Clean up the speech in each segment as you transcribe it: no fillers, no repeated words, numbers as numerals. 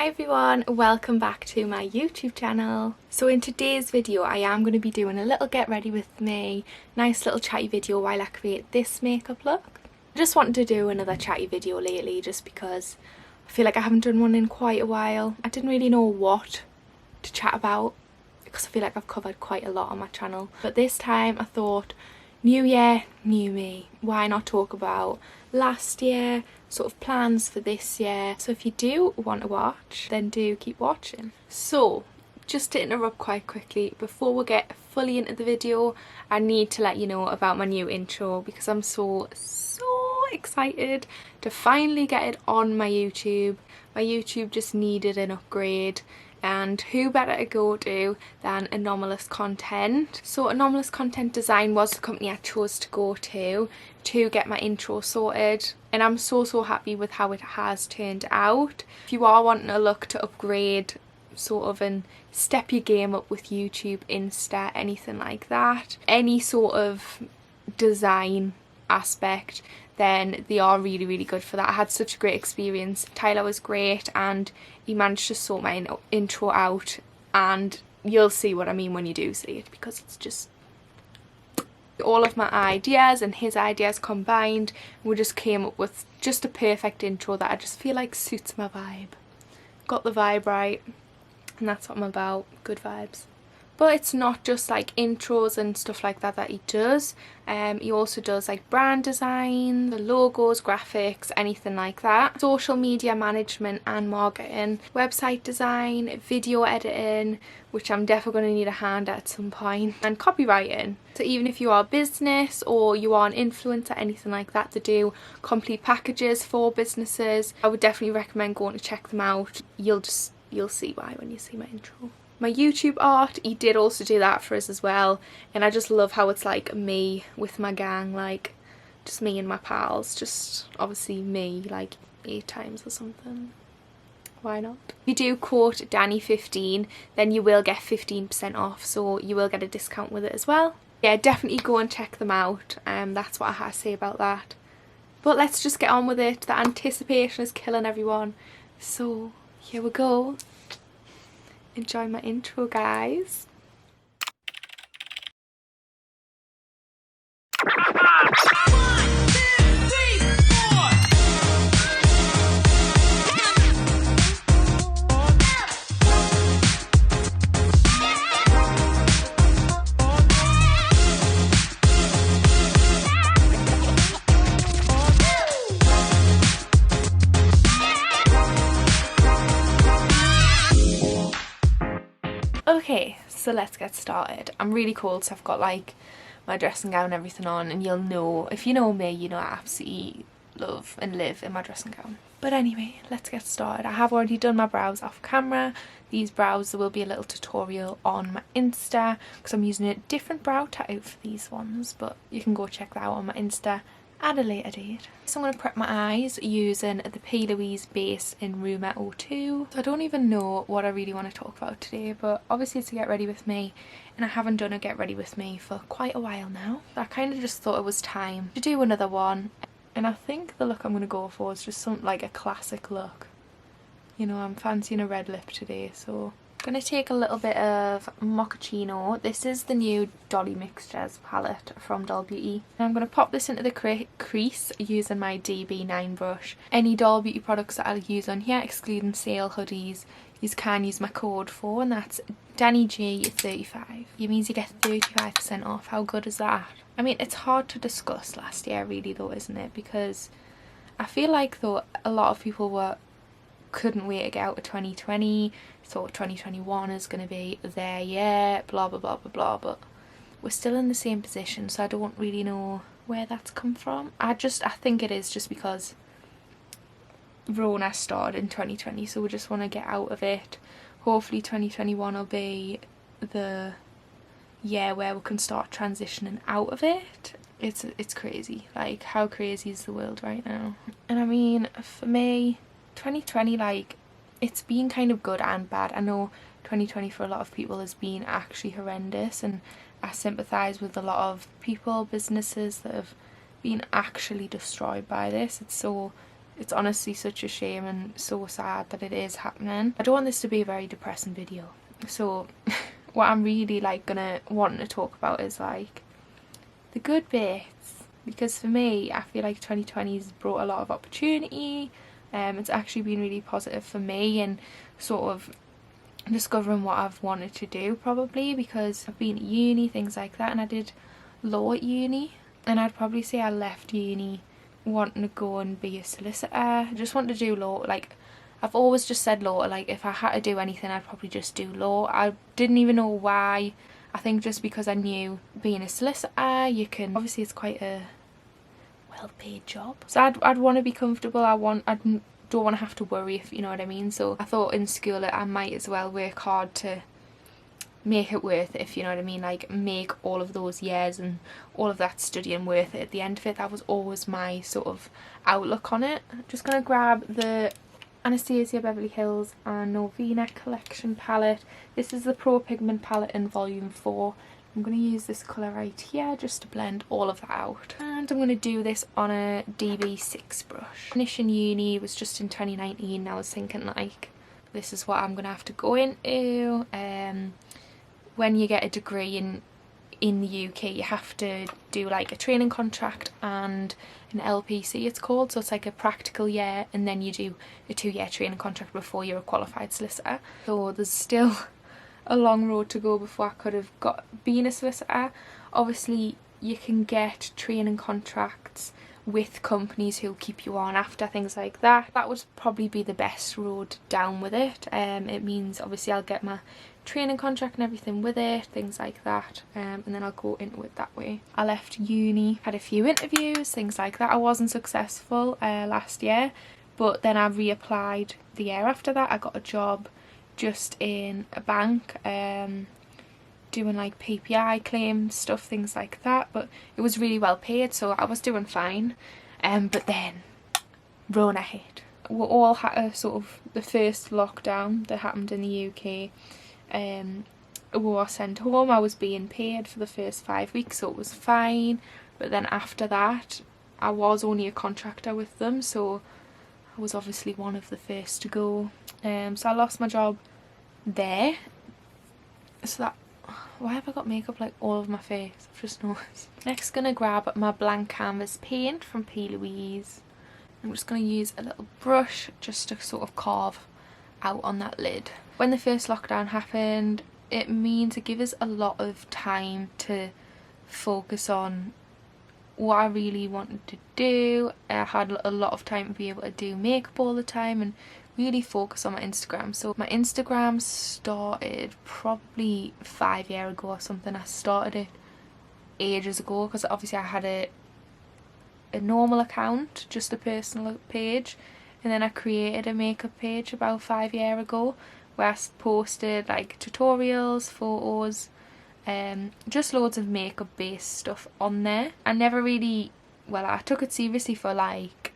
Hi everyone, welcome back to my YouTube channel. So in today's video I am going to be doing a little get ready with me, nice little chatty video while I create this makeup look. I just wanted to do another chatty video lately just because I feel like I haven't done one in quite a while. I didn't really know what to chat about because I feel like I've covered quite a lot on my channel. But this time I thought, new year, new me. Why not talk about last year, sort of plans for this year. So if you do want to watch, then do keep watching. So just to interrupt quite quickly, before we get fully into the video, I need to let you know about my new intro because I'm so excited to finally get it on my YouTube. My YouTube just needed an upgrade, and who better to go to than Anomalous Content. So Anomalous Content Design was the company I chose to go to get my intro sorted, and I'm so happy with how it has turned out. If you are wanting to look to upgrade sort of and step your game up with YouTube, Insta, anything like that, any sort of design aspect, then they are really good for that. I had such a great experience. Tyler was great and he managed to sort my intro out, and you'll see what I mean when you do see it, because it's just all of my ideas and his ideas combined. We just came up with just a perfect intro that I just feel like suits my vibe. Got the vibe right, and that's what I'm about, good vibes. But it's not just like intros and stuff like that he does. He also does like brand design, the logos, graphics, anything like that. Social media management and marketing, website design, video editing, which I'm definitely going to need a hand at some point, and copywriting. So even if you are a business or you are an influencer, anything like that, to do complete packages for businesses, I would definitely recommend going to check them out. You'll see why when you see my intro. My YouTube art, he did also do that for us as well, and I just love how it's like me with my gang, like just me and my pals, just obviously me like 8 times or something. Why not? If you do quote Danny15, then you will get 15% off, so you will get a discount with it as well. Yeah, definitely go and check them out. That's what I have to say about that. But let's just get on with it. The anticipation is killing everyone. So here we go. Enjoy my intro, guys. Okay, so let's get started. I'm really cold, so I've got like my dressing gown and everything on, and you'll know, if you know me, you know I absolutely love and live in my dressing gown. But anyway, let's get started. I have already done my brows off camera. These brows, there will be a little tutorial on my Insta because I'm using a different brow tattoo for these ones, but you can go check that out on my Insta at a later date. So I'm going to prep my eyes using the Plouise base in Rumour 02. So I don't even know what I really want to talk about today, but obviously it's a get ready with me, and I haven't done a get ready with me for quite a while now. I kind of just thought it was time to do another one, and I think the look I'm going to go for is just something like a classic look. You know, I'm fancying a red lip today, so I'm going to take a little bit of Mochaccino. This is the new Dolly Mixtures palette from Dolly Beauty. And I'm going to pop this into the crease using my DB9 brush. Any Dolly Beauty products that I'll use on here, excluding sale hoodies, you can use my code for, and that's DannyG35. It means you get 35% off. How good is that? I mean, it's hard to discuss last year really though, isn't it? Because I feel like though a lot of people couldn't wait to get out of 2020, thought 2021 is going to be their year, blah blah blah blah blah, but we're still in the same position, so I don't really know where that's come from. I think it is just because Rona started in 2020, so we just want to get out of it. Hopefully 2021 will be the year where we can start transitioning out of it. It's crazy, like how crazy is the world right now. And I mean, for me, 2020, like, it's been kind of good and bad. I know 2020 for a lot of people has been actually horrendous, and I sympathise with a lot of people, businesses that have been actually destroyed by this. It's so it's honestly such a shame and so sad that it is happening. I don't want this to be a very depressing video, so what I'm really like wanting to talk about is like the good bits, because for me I feel like 2020's brought a lot of opportunity. It's actually been really positive for me and sort of discovering what I've wanted to do, probably because I've been at uni, things like that, and I did law at uni, and I'd probably say I left uni wanting to go and be a solicitor. I just wanted to do law. Like, I've always just said law, like if I had to do anything I'd probably just do law. I didn't even know why. I think just because I knew being a solicitor, you can, obviously it's quite a well-paid job, so I'd want to be comfortable. I don't want to have to worry, if you know what I mean. So I thought in school I might as well work hard to make it worth it, if you know what I mean, like make all of those years and all of that studying worth it at the end of it. That was always my sort of outlook on it. I'm just going to grab the Anastasia Beverly Hills and Norvina collection palette. This is the Pro Pigment palette in volume 4. I'm going to use this colour right here just to blend all of that out. And I'm going to do this on a DB6 brush. Finish in uni was just in 2019, and I was thinking like, this is what I'm going to have to go into. When you get a degree in the UK, you have to do like a training contract and an LPC it's called, so it's like a practical year, and then you do a 2-year training contract before you're a qualified solicitor. So there's still a long road to go before I could have been a solicitor. Obviously you can get training contracts with companies who'll keep you on after, things like that. That would probably be the best road down with it. It means obviously I'll get my training contract and everything with it, things like that, and then I'll go into it that way. I left uni, had a few interviews, things like that. I wasn't successful last year, but then I reapplied the year after that. I got a job just in a bank, doing like PPI claims stuff, things like that, but it was really well paid, so I was doing fine. But then Rona hit. We all had a sort of the first lockdown that happened in the UK. We were sent home. I was being paid for the first 5 weeks, so it was fine, but then after that I was only a contractor with them, so I was obviously one of the first to go. So I lost my job there. So that, why have I got makeup like all over my face? I've just noticed. Next, gonna grab my blank canvas paint from Plouise. I'm just gonna use a little brush just to sort of carve out on that lid. When the first lockdown happened, it means it gave us a lot of time to focus on what I really wanted to do. I had a lot of time to be able to do makeup all the time and really focus on my Instagram. So my Instagram started probably 5 years ago or something. I started it ages ago because obviously I had a normal account, just a personal page, and then I created a makeup page about 5 years ago where I posted like tutorials, photos, just loads of makeup based stuff on there. I never really, well, I took it seriously for like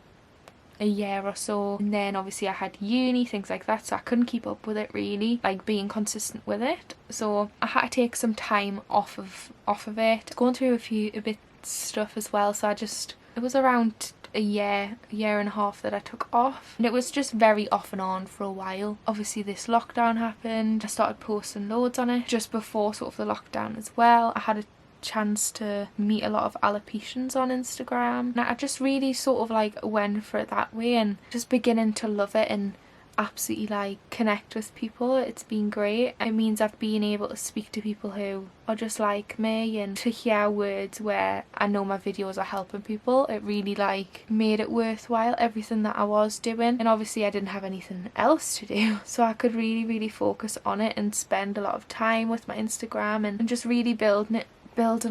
a year or so, and then obviously I had uni, things like that, so I couldn't keep up with it really, like being consistent with it. So I had to take some time off of it, going through a bit stuff as well. So it was around a year and a half that I took off, and it was just very off and on for a while. Obviously this lockdown happened. I started posting loads on it just before sort of the lockdown as well. I had a chance to meet a lot of alopecians on Instagram, and I just really sort of like went for it that way and just beginning to love it and absolutely like connect with people. It's been great. It means I've been able to speak to people who are just like me, and to hear words where I know my videos are helping people. It really like made it worthwhile, everything that I was doing. And obviously I didn't have anything else to do, so I could really focus on it and spend a lot of time with my Instagram and just really building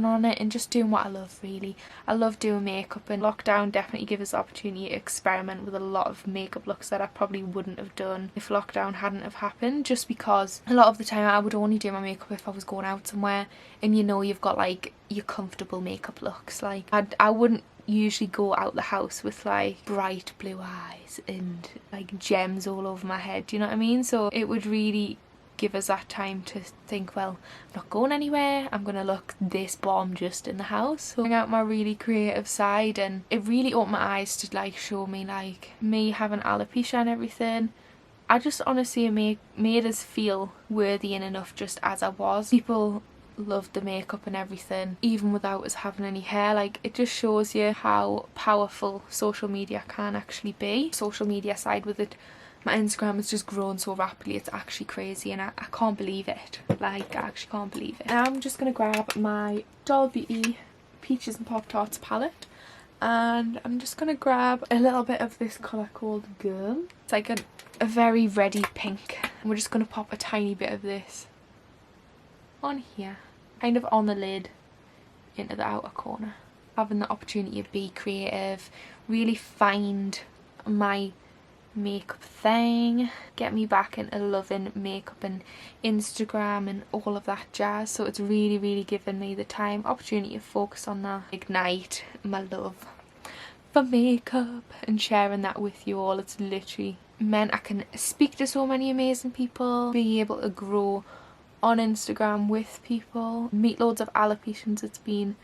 on it and just doing what I love really. I love doing makeup, and lockdown definitely gave us the opportunity to experiment with a lot of makeup looks that I probably wouldn't have done if lockdown hadn't have happened, just because a lot of the time I would only do my makeup if I was going out somewhere and you know you've got like your comfortable makeup looks. Like I wouldn't usually go out the house with like bright blue eyes and like gems all over my head, do you know what I mean? So it would really give us that time to think, well, I'm not going anywhere, I'm gonna look this bomb just in the house. So bring out my really creative side, and it really opened my eyes to like show me like me having alopecia and everything. I just honestly made us feel worthy and enough just as I was. People loved the makeup and everything even without us having any hair. Like, it just shows you how powerful social media can actually be. Social media side with it, my Instagram has just grown so rapidly, it's actually crazy, and I can't believe it. Like, I actually can't believe it. Now I'm just gonna grab my Dolly Beauty Peaches and Pop Tarts palette, and I'm just gonna grab a little bit of this colour called Grwm. It's like a very reddy pink, and we're just gonna pop a tiny bit of this on here, kind of on the lid into the outer corner. Having the opportunity to be creative, really find my makeup thing, get me back into loving makeup and Instagram and all of that jazz. So it's really given me the time, opportunity to focus on that, ignite my love for makeup and sharing that with you all. It's literally meant I can speak to so many amazing people, be able to grow on Instagram with people, meet loads of alopecians. It's been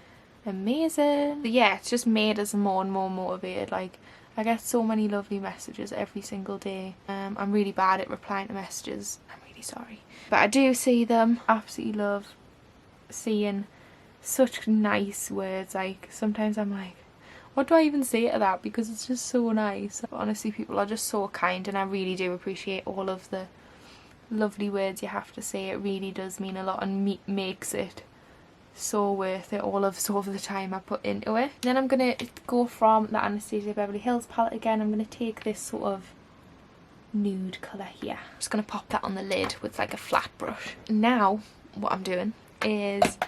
amazing. But yeah, it's just made us more and more motivated. Like, I get so many lovely messages every single day. I'm really bad at replying to messages, I'm really sorry, but I do see them. Absolutely love seeing such nice words. Like, sometimes I'm like, what do I even say to that, because it's just so nice. But honestly, people are just so kind, and I really do appreciate all of the lovely words you have to say. It really does mean a lot, and makes it so worth it, all of the time I put into it. Then I'm gonna go from the Anastasia Beverly Hills palette again. I'm gonna take this sort of nude colour here. I'm just gonna pop that on the lid with like a flat brush. Now what I'm doing is,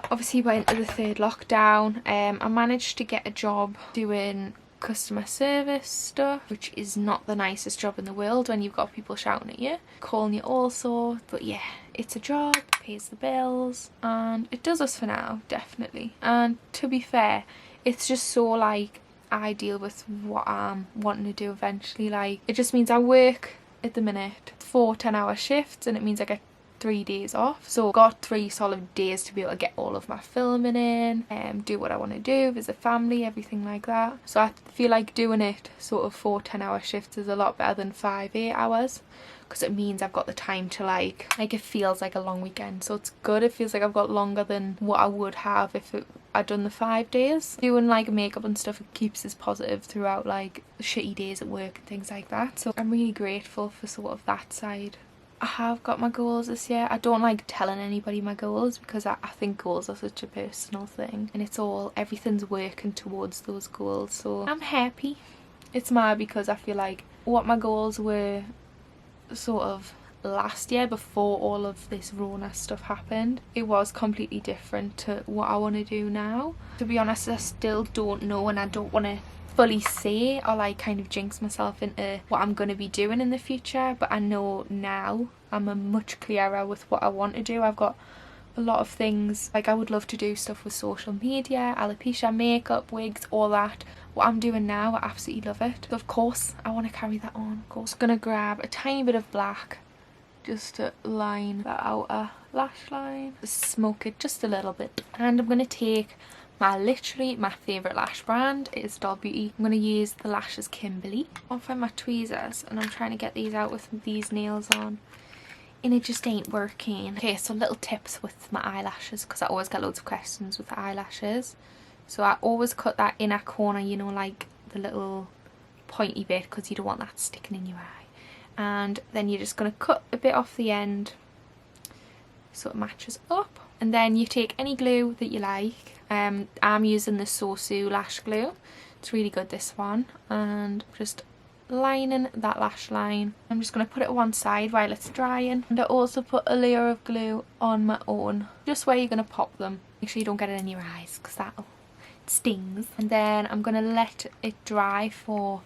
obviously went into the third lockdown. I managed to get a job doing customer service stuff, which is not the nicest job in the world when you've got people shouting at you, calling you all sorts. But yeah, it's a job, pays the bills, and it does us for now, definitely. And to be fair, it's just so like ideal with what I'm wanting to do eventually. Like, it just means I work at the minute 4 10-hour shifts, and it means I get 3 days off. So I've got 3 solid days to be able to get all of my filming in, do what I want to do, visit family, everything like that. So I feel like doing it sort of 4 10-hour shifts is a lot better than 5 8 hours, because it means I've got the time to like it feels like a long weekend. So it's good. It feels like I've got longer than what I would have if I'd done the 5 days. Doing like makeup and stuff, it keeps us positive throughout like shitty days at work and things like that. So I'm really grateful for sort of that side. I have got my goals this year. I don't like telling anybody my goals, because I think goals are such a personal thing, and everything's working towards those goals. So I'm happy. It's mad because I feel like what my goals were sort of last year, before all of this Rona stuff happened, it was completely different to what I want to do now. To be honest, I still don't know, and I don't want to fully say or like kind of jinx myself into what I'm going to be doing in the future, but I know now I'm much clearer with what I want to do. I've got a lot of things, like I would love to do stuff with social media, alopecia, makeup, wigs, all that. What I'm doing now, I absolutely love it. So of course I want to carry that on. Of course, I'm going to grab a tiny bit of black just to line the outer lash line, smoke it just a little bit, and I'm going to take literally my favourite lash brand is Dolly Beauty. I'm going to use the lashes Kimberley. I'll find my tweezers, and I'm trying to get these out with these nails on, and it just ain't working. Okay, so little tips with my eyelashes, because I always get loads of questions with the eyelashes. So I always cut that inner corner, you know, like the little pointy bit, because you don't want that sticking in your eye. And then you're just going to cut a bit off the end so it matches up. And then you take any glue that you like. I'm using the SOSU lash glue. It's really good, this one. And just lining that lash line. I'm just going to put it one side while it's drying. And I also put a layer of glue on my own, just where you're going to pop them. Make sure you don't get it in your eyes, because that stings. And then I'm going to let it dry for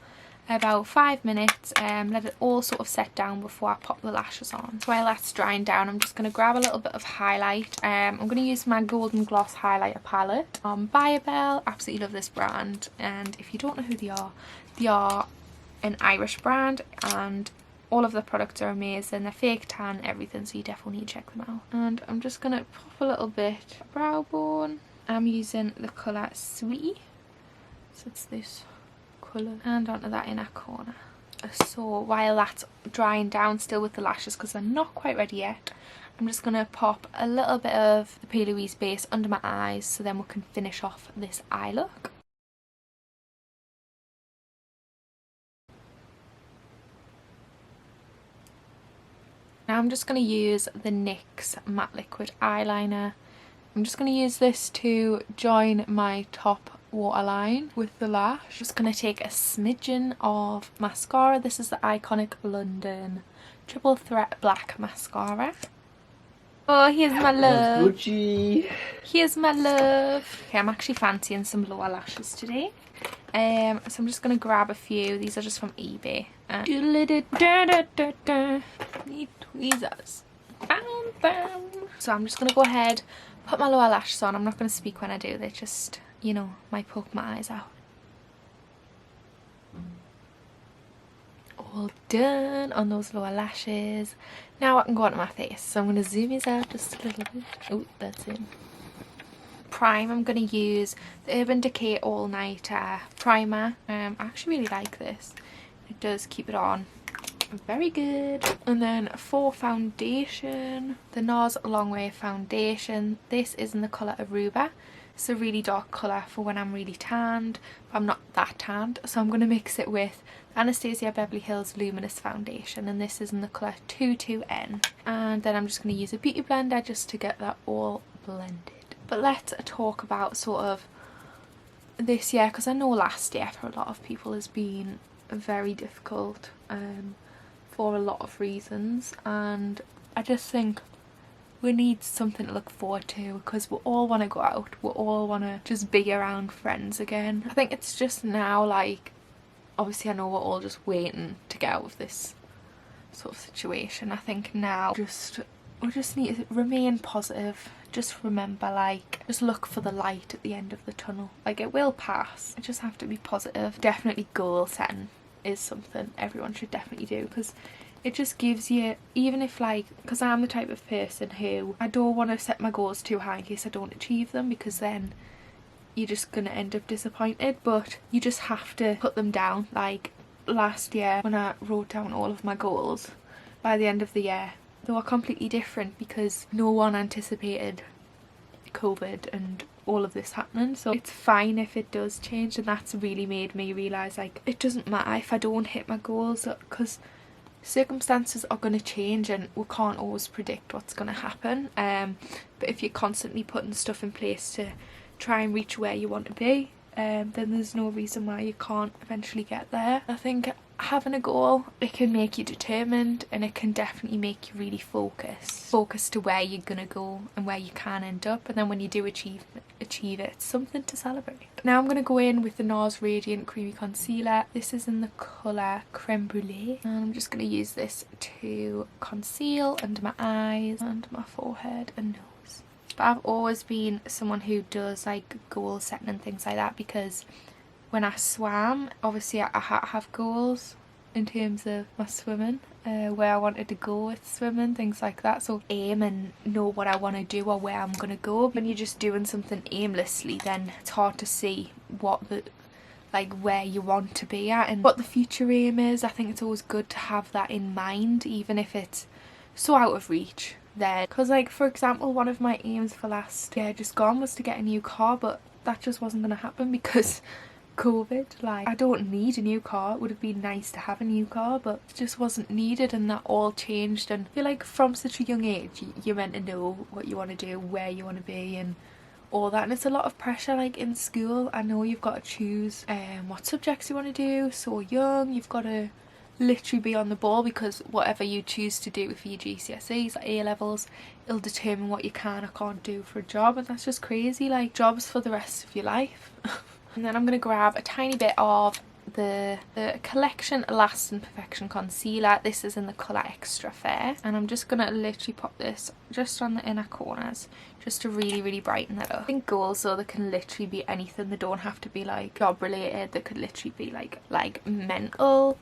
about 5 minutes, let it all sort of set down before I pop the lashes on. So while that's drying down, I'm just going to grab a little bit of highlight. I'm going to use my Golden Gloss highlighter palette on Biabelle. Absolutely love this brand, and if you don't know who they are an Irish brand, and All of the products are amazing. They're fake tan, everything, so you definitely need to check them out. And I'm just going to pop a little bit brow bone. I'm using the colour Sweetie. So it's this colour. And onto that inner corner. So while that's drying down still with the lashes, because they're not quite ready yet, I'm just going to pop a little bit of the Plouise base under my eyes, so then we can finish off this eye look. Now I'm just going to use the NYX Matte Liquid Eyeliner. I'm just going to use this to join my top waterline with the lash. Just going to take a smidgen of mascara. This is the iconic London Triple Threat Black Mascara. Oh, here's my love. Here's my love. Okay, I'm actually fancying some lower lashes today. So I'm just going to grab a few. These are just from eBay. Need tweezers. Bam, bam. So I'm just going to go ahead, put my lower lashes on. I'm not going to speak when I do. They just, you know, might poke my eyes out. All done on those lower lashes. Now I can go onto my face. So I'm going to zoom these out just a little bit. Oh, that's it. Prime, I'm going to use the Urban Decay All Nighter Primer. I actually really like this. It does keep it on very good. And then for foundation, the Nars Longwear foundation. This is in the colour Aruba. It's a really dark colour for when I'm really tanned, but I'm not that tanned, so I'm going to mix it with Anastasia Beverly Hills Luminous foundation, and this is in the colour 22N. And then I'm just going to use a beauty blender just to get that all blended. But let's talk about sort of this year, because I know last year for a lot of people has been very difficult for a lot of reasons, and I just think we need something to look forward to, because we all want to go out, we all want to just be around friends again. I think it's just now, like, obviously I know we're all just waiting to get out of this sort of situation. I think now we just need to remain positive. Just remember, like, just look for the light at the end of the tunnel. Like, it will pass. I just have to be positive. Definitely goal setting is something everyone should definitely do, because it just gives you, even if, like, because I'm the type of person who I don't want to set my goals too high in case I don't achieve them, because then you're just gonna end up disappointed. But you just have to put them down. Like last year when I wrote down all of my goals, by the end of the year they were completely different, because no one anticipated COVID and all of this happening. So it's fine if it does change, and that's really made me realise, like, it doesn't matter if I don't hit my goals, because circumstances are going to change and we can't always predict what's going to happen. But if you're constantly putting stuff in place to try and reach where you want to be, then there's no reason why you can't eventually get there. I think having a goal, it can make you determined, and it can definitely make you really focused to where you're gonna go and where you can end up, and then when you do achieve it, it's something to celebrate. Now I'm gonna go in with the Nars Radiant Creamy Concealer. This is in the colour Creme Brûlée, and I'm just gonna use this to conceal under my eyes and my forehead and nose. But I've always been someone who does like goal setting and things like that, because when I swam, obviously I had to have goals in terms of my swimming, where I wanted to go with swimming, things like that. So aim and know what I want to do or where I'm going to go. When you're just doing something aimlessly, then it's hard to see what the, like, where you want to be at and what the future aim is. I think it's always good to have that in mind, even if it's so out of reach then. Because, like, for example, one of my aims for last year just gone was to get a new car, but that just wasn't going to happen because COVID. Like, I don't need a new car. It would have been nice to have a new car, but it just wasn't needed, and that all changed. And I feel like from such a young age you're meant to know what you want to do, where you want to be and all that, and it's a lot of pressure. Like in school, I know you've got to choose what subjects you want to do. So young, you've got to literally be on the ball, because whatever you choose to do for your GCSEs or A-levels, it'll determine what you can or can't do for a job, and that's just crazy. Like, jobs for the rest of your life. And then I'm going to grab a tiny bit of the Collection Lasting Perfection Concealer. This is in the colour Extra Fair, and I'm just gonna literally pop this just on the inner corners just to really brighten that up. I think goals, though, they can literally be anything. They don't have to be like job related. They could literally be like mental,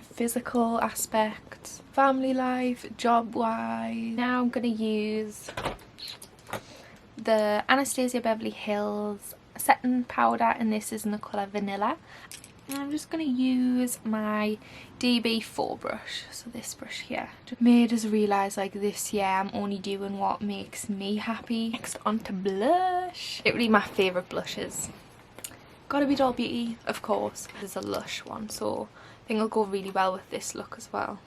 physical aspects, family life, job wise. Now I'm gonna use the Anastasia Beverly Hills setting powder, and this is in the colour Vanilla. And I'm just going to use my DB4 brush, so this brush here. Just made us realise like this year I'm only doing what makes me happy. Next onto blush. Literally my favourite blushes. Gotta be Dolly Beauty, of course. This is a Lush one, so I think it'll go really well with this look as well.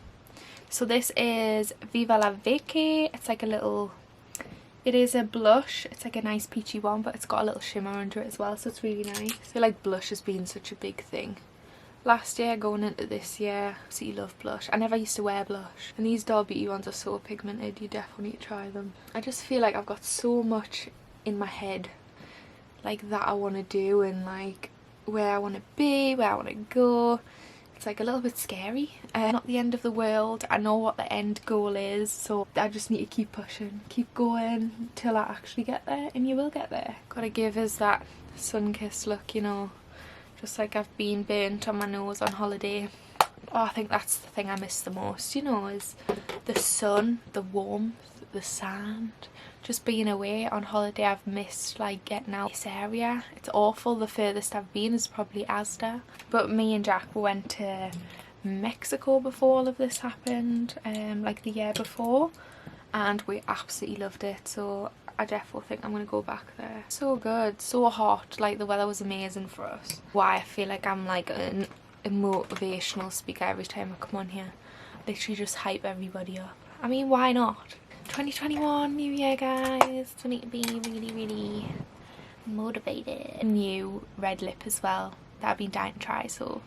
So this is Viva La Vacay. It's like a little... It is a blush. It's like a nice peachy one, but it's got a little shimmer under it as well, so it's really nice. I feel like blush has been such a big thing. Last year going into this year, I absolutely love blush. I never used to wear blush, and these Dolly Beauty ones are so pigmented. You definitely need to try them. I just feel like I've got so much in my head like that I want to do, and like where I want to be, where I want to go. It's like a little bit scary. Not the end of the world. I know what the end goal is, so I just need to keep pushing, keep going till I actually get there, and you will get there. Gotta give us that sun-kissed look, you know, just like I've been burnt on my nose on holiday. Oh, I think that's the thing I miss the most, you know, is the sun, the warmth, the sand. Just being away on holiday, I've missed like getting out this area. It's awful. The furthest I've been is probably Asda. But me and Jack went to Mexico before all of this happened, like the year before, and we absolutely loved it. So I definitely think I'm gonna go back there. So good, so hot. Like the weather was amazing for us. Why I feel like I'm like a motivational speaker every time I come on here. Literally just hype everybody up. I mean, why not? 2021, new year guys. So I need to be really motivated. A new red lip as well that I've been dying to try, so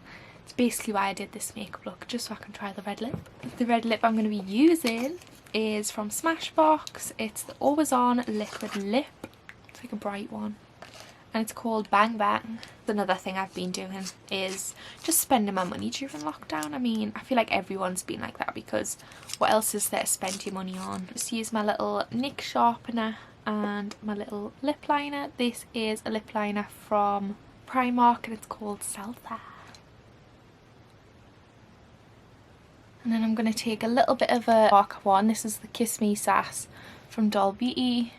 it's basically why I did this makeup look, just so I can try the red lip. The red lip I'm going to be using is from Smashbox. It's the Always On Liquid Lip. It's like a bright one, and it's called Bang Bang. Another thing I've been doing is just spending my money during lockdown. I mean, I feel like everyone's been like that, because what else is there to spend your money on? Just use my little NYX sharpener and my little lip liner. This is a lip liner from Primark, and it's called Salsa. And then I'm going to take a little bit of a darker one. This is the Kiss My Sass from Dolly Beauty.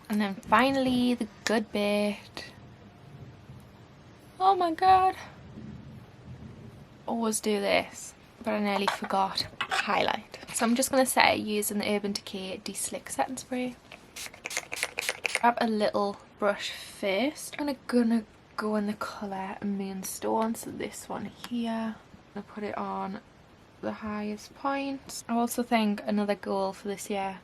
And then finally the good bit. Oh my god. Always do this, but I nearly forgot. Highlight. So I'm just going to set it using the Urban Decay De-Slick Setting Spray. Grab a little brush first. I'm gonna go in the colour Moonstone, so this one here. I'm gonna put it on the highest point. I also think another goal for this year,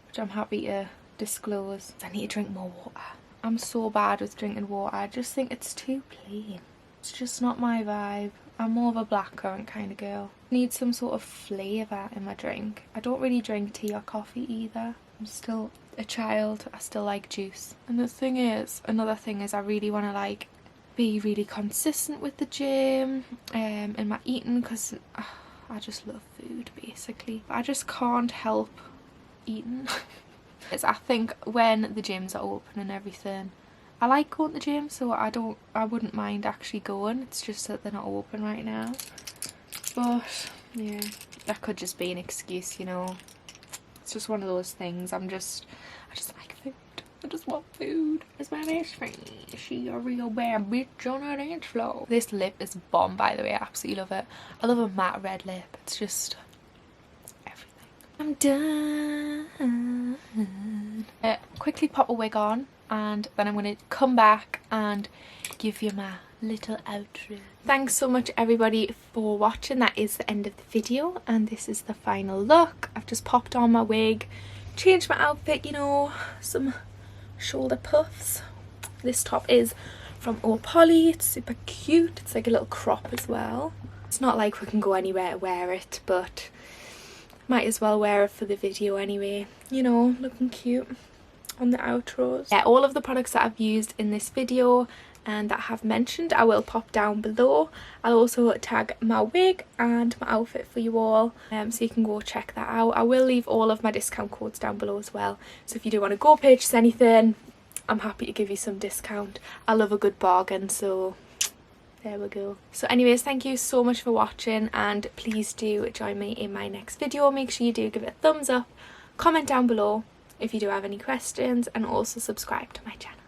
which I'm happy to disclose, I need to drink more water. I'm so bad with drinking water. I just think it's too plain. It's just not my vibe. I'm more of a blackcurrant kind of girl. Need some sort of flavour in my drink. I don't really drink tea or coffee either. I'm still a child. I still like juice. And the thing is, another thing is, I really want to like be really consistent with the gym and my eating, because I just love food basically. I just can't help eating. I think when the gyms are open and everything, I like going to the gym, so I wouldn't mind actually going. It's just that they're not open right now. But yeah, that could just be an excuse, you know. It's just one of those things. I just like food. I just want food. It's my best friend. She a real bad bitch on her dance floor. This lip is bomb, by the way. I absolutely love it. I love a matte red lip. It's just everything. I'm done. Quickly pop a wig on, and then I'm going to come back and give you my little outro. Thanks so much everybody for watching. That is the end of the video, and this is the final look. I've just popped on my wig, changed my outfit, you know, some shoulder puffs. This top is from Polly. It's super cute. It's like a little crop as well. It's not like we can go anywhere to wear it, but might as well wear it for the video anyway, you know, looking cute on the outros. Yeah, all of the products that I've used in this video and that I have mentioned I will pop down below. I'll also tag my wig and my outfit for you all, so you can go check that out. I will leave all of my discount codes down below as well, so if you do want to go purchase anything, I'm happy to give you some discount. I love a good bargain, so there we go. So anyways, thank you so much for watching, and please do join me in my next video. Make sure you do give it a thumbs up, comment down below if you do have any questions, and also subscribe to my channel.